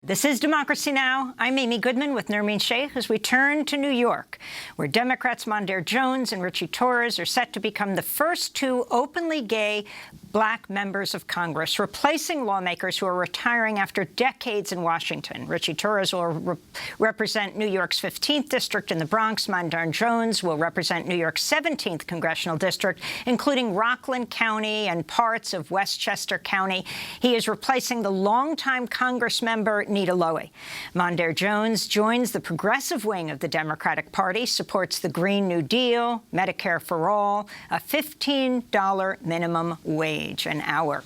This is Democracy Now! I'm Amy Goodman with Nermeen Sheikh as we turn to New York, where Democrats Mondaire Jones and Ritchie Torres are set to become the first two openly gay black members of Congress, replacing lawmakers who are retiring after decades in Washington. Ritchie Torres will represent New York's 15th district in the Bronx. Mondaire Jones will represent New York's 17th Congressional District, including Rockland County and parts of Westchester County. He is replacing the longtime Congress member Nita Lowey. Mondaire Jones joins the progressive wing of the Democratic Party, supports the Green New Deal, Medicare for all, a $15 minimum wage an hour.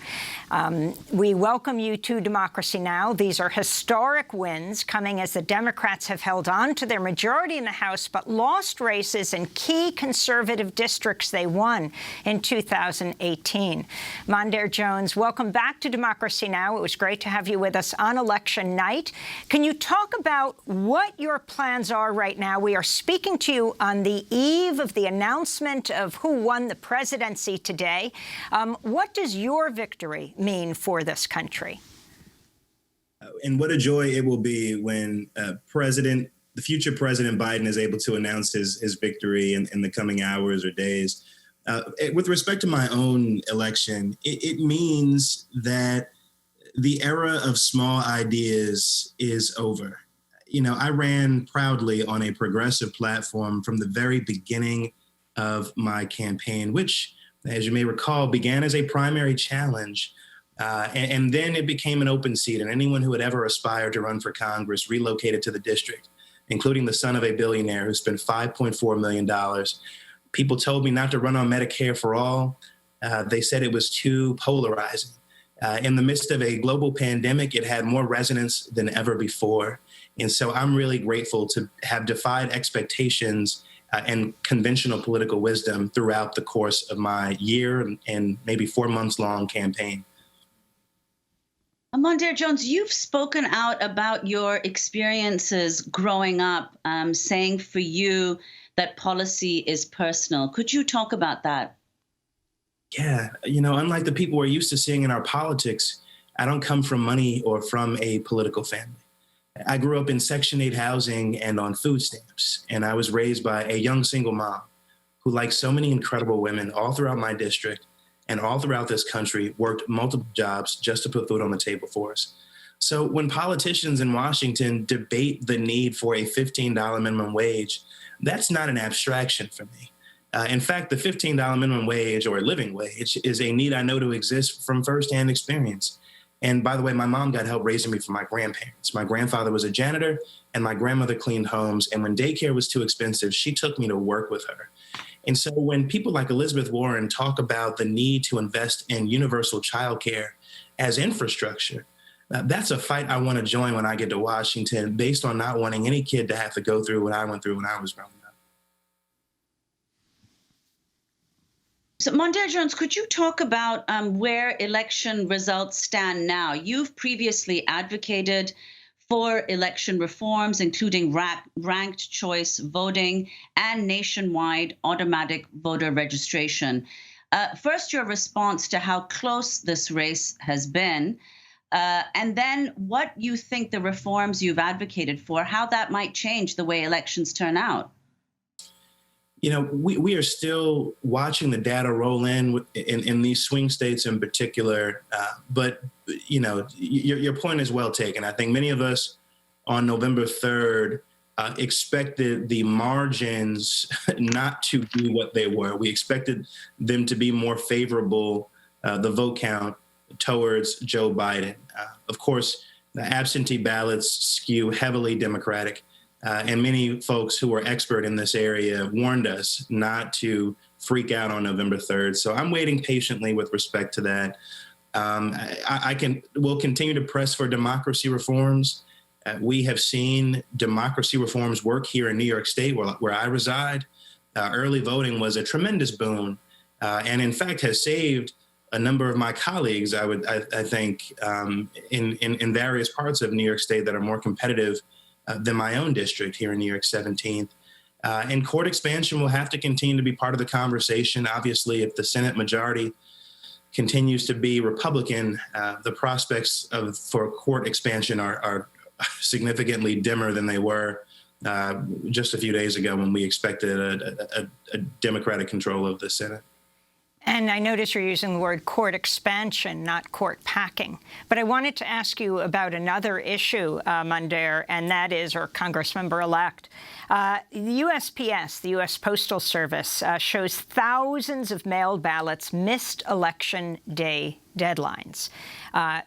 We welcome you to Democracy Now! These are historic wins coming as the Democrats have held on to their majority in the House but lost races in key conservative districts they won in 2018. Mondaire Jones, welcome back to Democracy Now! It was great to have you with us on election night. Can you talk about what your plans are right now? We are speaking to you on the eve of the announcement of who won the presidency today. What does your victory mean for this country? And what a joy it will be when the future President Biden is able to announce his victory in the coming hours or days. With respect to my own election, it means that the era of small ideas is over. You know, I ran proudly on a progressive platform from the very beginning of my campaign, which, as you may recall, began as a primary challenge. And then it became an open seat, and anyone who had ever aspired to run for Congress relocated to the district, including the son of a billionaire who spent $5.4 million. People told me not to run on Medicare for all. They said it was too polarizing. In the midst of a global pandemic, it had more resonance than ever before. And so I'm really grateful to have defied expectations and conventional political wisdom throughout the course of my year and maybe 4 months long campaign. Mondaire Jones, you've spoken out about your experiences growing up, saying for you that policy is personal. Could you talk about that? Yeah, you know, unlike the people we're used to seeing in our politics, I don't come from money or from a political family. I grew up in Section 8 housing and on food stamps, and I was raised by a young single mom who, like so many incredible women all throughout my district and all throughout this country, worked multiple jobs just to put food on the table for us. So when politicians in Washington debate the need for a $15 minimum wage, that's not an abstraction for me. In fact, the $15 minimum wage or living wage is a need I know to exist from firsthand experience. And by the way, my mom got help raising me from my grandparents. My grandfather was a janitor and my grandmother cleaned homes. And when daycare was too expensive, she took me to work with her. And so when people like Elizabeth Warren talk about the need to invest in universal childcare as infrastructure, that's a fight I want to join when I get to Washington, based on not wanting any kid to have to go through what I went through when I was growing up. So, Mondaire Jones, could you talk about where election results stand now? You've previously advocated for election reforms, including ranked choice voting and nationwide automatic voter registration. First, your response to how close this race has been, and then what you think the reforms you've advocated for, how that might change the way elections turn out. You know, we are still watching the data roll in these swing states in particular. But, you know, your point is well taken. I think many of us on November 3rd expected the margins not to be what they were. We expected them to be more favorable, the vote count, towards Joe Biden. Of course, the absentee ballots skew heavily Democratic. And many folks who are expert in this area warned us not to freak out on November 3rd. So I'm waiting patiently with respect to that. We'll continue to press for democracy reforms. We have seen democracy reforms work here in New York State, where I reside. Early voting was a tremendous boon, and in fact has saved a number of my colleagues, I think, in various parts of New York State that are more competitive than my own district here in New York 17th. And court expansion will have to continue to be part of the conversation. Obviously, if the Senate majority continues to be Republican, the prospects for court expansion are significantly dimmer than they were just a few days ago when we expected a Democratic control of the Senate. And I notice you're using the word court expansion, not court packing. But I wanted to ask you about another issue, Mondaire, and that is, or Congressmember-elect, the USPS, the U.S. Postal Service, shows thousands of mailed ballots missed Election Day deadlines.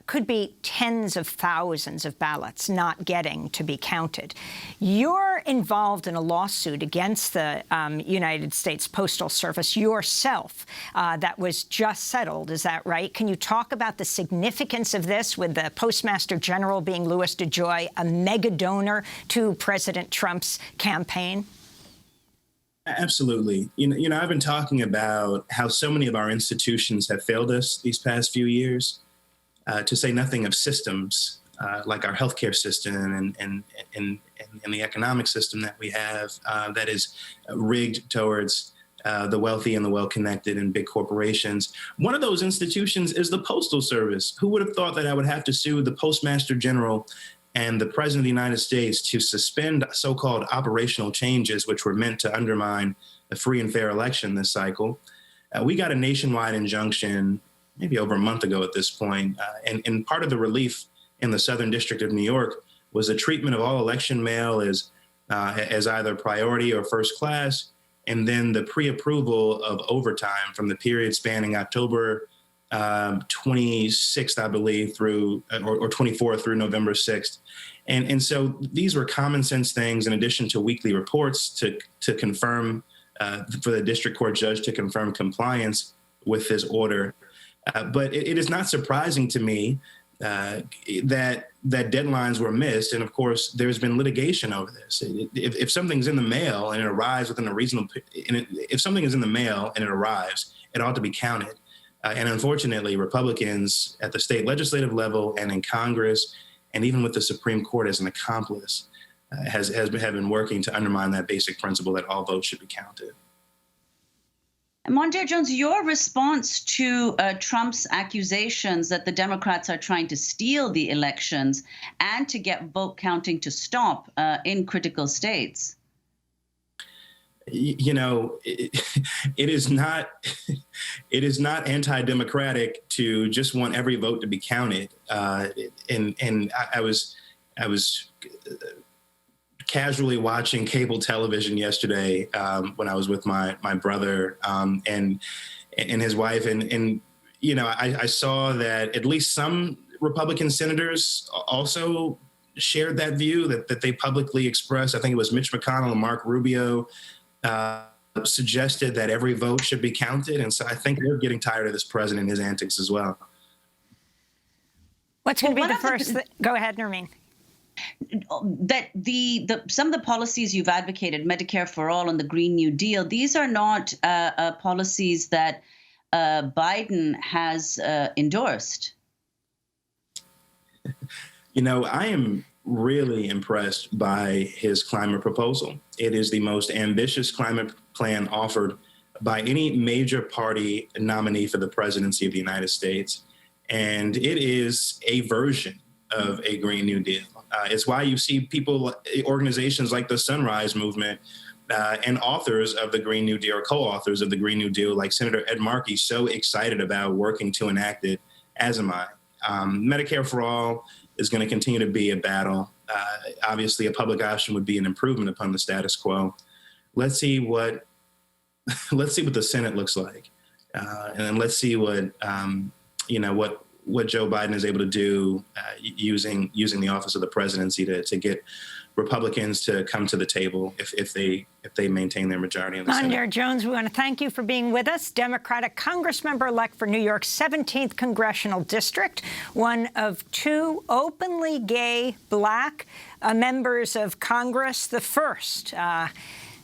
Could be tens of thousands of ballots not getting to be counted. You're involved in a lawsuit against the United States Postal Service yourself that was just settled. Is that right? Can you talk about the significance of this, with the Postmaster General being Louis DeJoy, a mega donor to President Trump's campaign? Absolutely. You know, I've been talking about how so many of our institutions have failed us these past few years, to say nothing of systems like our healthcare system and the economic system that we have that is rigged towards the wealthy and the well-connected and big corporations. One of those institutions is the Postal Service. Who would have thought that I would have to sue the Postmaster General and the President of the United States to suspend so-called operational changes, which were meant to undermine a free and fair election this cycle? We got a nationwide injunction maybe over a month ago at this point. And part of the relief in the Southern District of New York was the treatment of all election mail as either priority or first class, and then the pre-approval of overtime from the period spanning October 26th, I believe, through or 24th through November 6th. And so these were common sense things, in addition to weekly reports to confirm, for the district court judge to confirm compliance with this order. But it is not surprising to me that deadlines were missed. And of course, there's been litigation over this. If something's in the mail and it arrives within a reasonable, if something is in the mail and it arrives, it ought to be counted. And unfortunately, Republicans at the state legislative level and in Congress, and even with the Supreme Court as an accomplice, have been working to undermine that basic principle that all votes should be counted. Mondaire Jones, your response to Trump's accusations that the Democrats are trying to steal the elections and to get vote counting to stop in critical states? You know, it is not anti-democratic to just want every vote to be counted. And I was casually watching cable television yesterday when I was with my brother and his wife, and you know, I saw that at least some Republican senators also shared that view that they publicly expressed. I think it was Mitch McConnell and Mark Rubio suggested that every vote should be counted. And so I think they're getting tired of this president and his antics as well. What's going to be the first? Go ahead, Nermeen. That some of the policies you've advocated, Medicare for all and the Green New Deal, these are not policies that Biden has endorsed. You know, I am really impressed by his climate proposal. It is the most ambitious climate plan offered by any major party nominee for the presidency of the United States. And it is a version of a Green New Deal. It's why you see people, organizations like the Sunrise Movement and authors of the Green New Deal, or co-authors of the Green New Deal, like Senator Ed Markey, so excited about working to enact it, as am I. Medicare for all is going to continue to be a battle. Obviously, a public option would be an improvement upon the status quo. Let's see what the Senate looks like, and let's see what Joe Biden is able to do using the office of the presidency to get Republicans to come to the table if they maintain their majority in the Senate. Mondaire Jones, we want to thank you for being with us. Democratic Congressmember-elect for New York's 17th Congressional District, one of two openly gay Black members of Congress, the first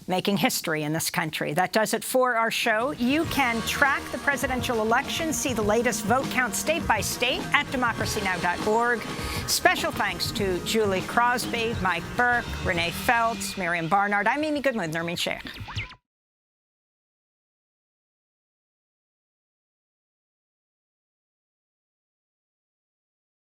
making history in this country. That does it for our show. You can track the presidential election, see the latest vote count state by state at democracynow.org. Special thanks to Julie Crosby, Mike Burke, Renee Feltz, Miriam Barnard. I'm Amy Goodman with Nermeen Sheikh.